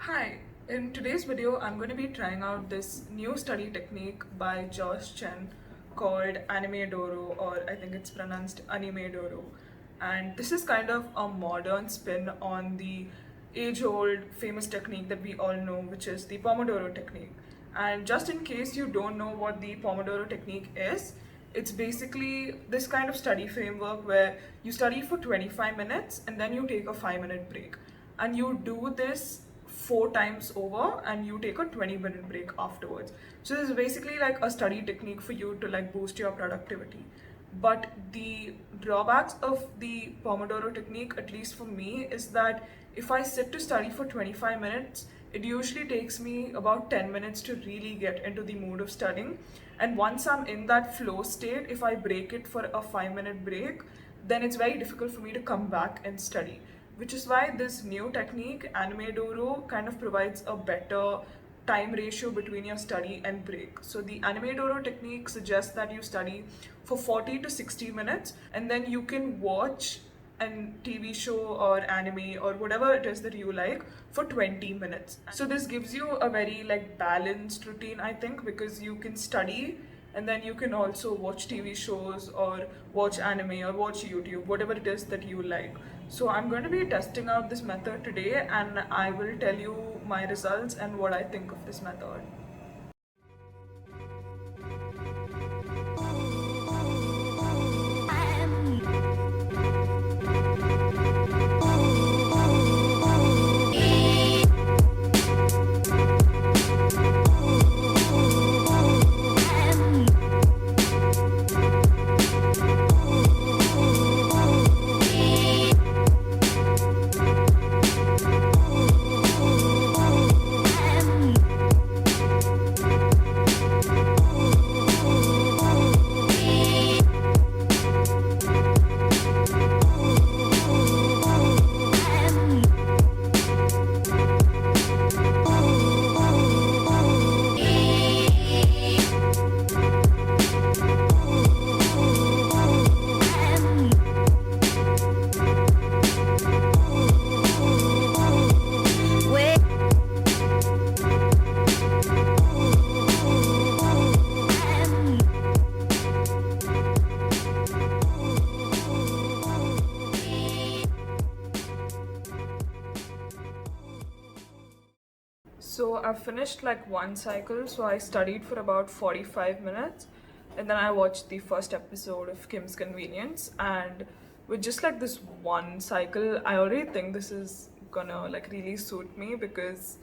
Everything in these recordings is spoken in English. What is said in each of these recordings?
Hi, in today's video, I'm going to be trying out this new study technique by Josh Chen called animedoro, or I think it's pronounced animedoro. And this is kind of a modern spin on the age-old famous technique that we all know, which is the pomodoro technique. And just in case you don't know what the pomodoro technique is, it's basically this kind of study framework where you study for 25 minutes and then you take a 5-minute break, and you do this 4 times over and you take a 20-minute break afterwards. So this is basically like a study technique for you to like boost your productivity. But the drawbacks of the pomodoro technique, at least for me, is that if I sit to study for 25 minutes, it usually takes me about 10 minutes to really get into the mood of studying. And once I'm in that flow state, if I break it for a 5-minute break, then it's very difficult for me to come back and study. Which is why this new technique, animedoro, kind of provides a better time ratio between your study and break. So the animedoro technique suggests that you study for 40 to 60 minutes and then you can watch an TV show or anime or whatever it is that you like for 20 minutes. So this gives you a very like balanced routine, I think, because you can study and then you can also watch TV shows or watch anime or watch YouTube, whatever it is that you like. So I'm going to be testing out this method today and I will tell you my results and what I think of this method. So I've finished like one cycle, so I studied for about 45 minutes and then I watched the first episode of Kim's Convenience, and with just like this one cycle, I already think this is gonna like really suit me because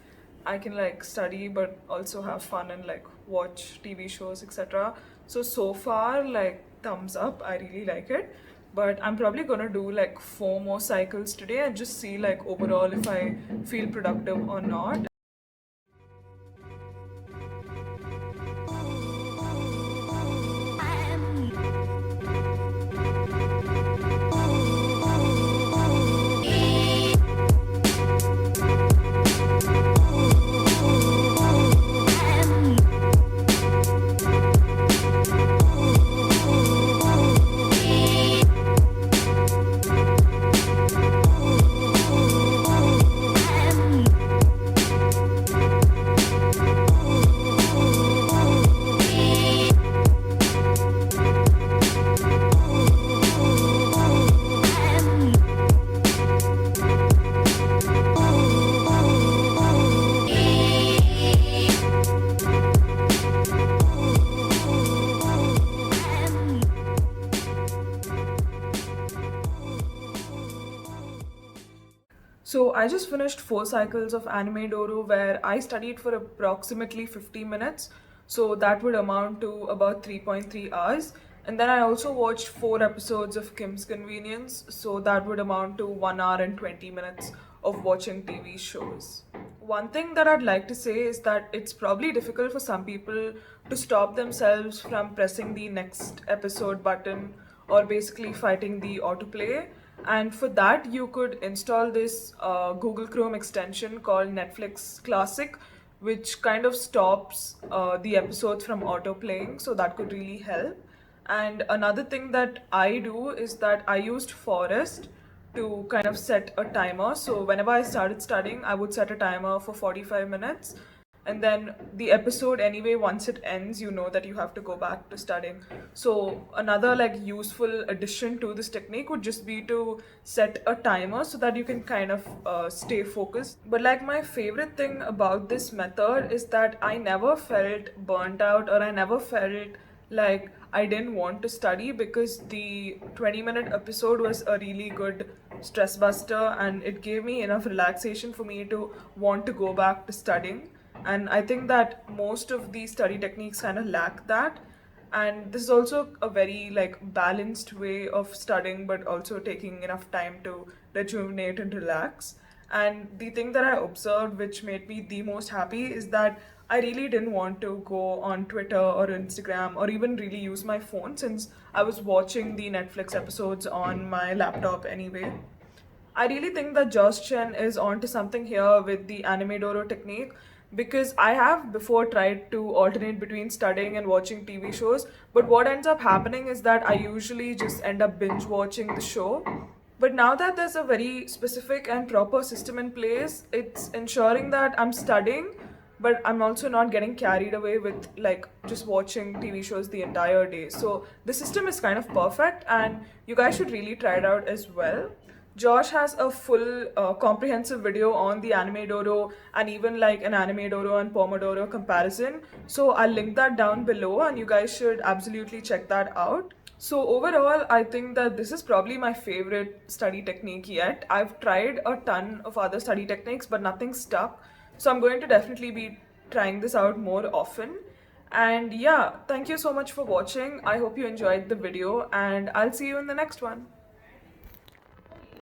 I can like study but also have fun and like watch TV shows, etc. So far, like thumbs up, I really like it. But I'm probably gonna do like 4 more cycles today and just see like overall if I feel productive or not. So I just finished 4 cycles of animedoro where I studied for approximately 50 minutes. So that would amount to about 3.3 hours. And then I also watched 4 episodes of Kim's Convenience. So that would amount to 1 hour and 20 minutes of watching TV shows. One thing that I'd like to say is that it's probably difficult for some people to stop themselves from pressing the next episode button or basically fighting the autoplay. And for that, you could install this Google Chrome extension called Netflix Classic, which kind of stops the episodes from autoplaying. So that could really help. And another thing that I do is that I used Forest to kind of set a timer. So whenever I started studying, I would set a timer for 45 minutes. And then the episode, anyway, once it ends, you know that you have to go back to studying. So another like useful addition to this technique would just be to set a timer so that you can kind of stay focused. But like my favorite thing about this method is that I never felt burnt out, or I never felt like I didn't want to study, because the 20-minute episode was a really good stress buster, and it gave me enough relaxation for me to want to go back to studying. And I think that most of these study techniques kind of lack that. And this is also a very like balanced way of studying, but also taking enough time to rejuvenate and relax. And the thing that I observed, which made me the most happy, is that I really didn't want to go on Twitter or Instagram or even really use my phone, since I was watching the Netflix episodes on my laptop anyway. I really think that Josh Chen is onto something here with the animedoro technique, because I have before tried to alternate between studying and watching TV shows, but what ends up happening is that I usually just end up binge watching the show. But now that there's a very specific and proper system in place, it's ensuring that I'm studying, but I'm also not getting carried away with like just watching TV shows the entire day. So the system is kind of perfect, and you guys should really try it out as well. Josh has a full comprehensive video on the animedoro and even like an animedoro and pomodoro comparison. So I'll link that down below, and you guys should absolutely check that out. So overall, I think that this is probably my favorite study technique yet. I've tried a ton of other study techniques, but nothing stuck. So I'm going to definitely be trying this out more often. And yeah, thank you so much for watching. I hope you enjoyed the video, and I'll see you in the next one.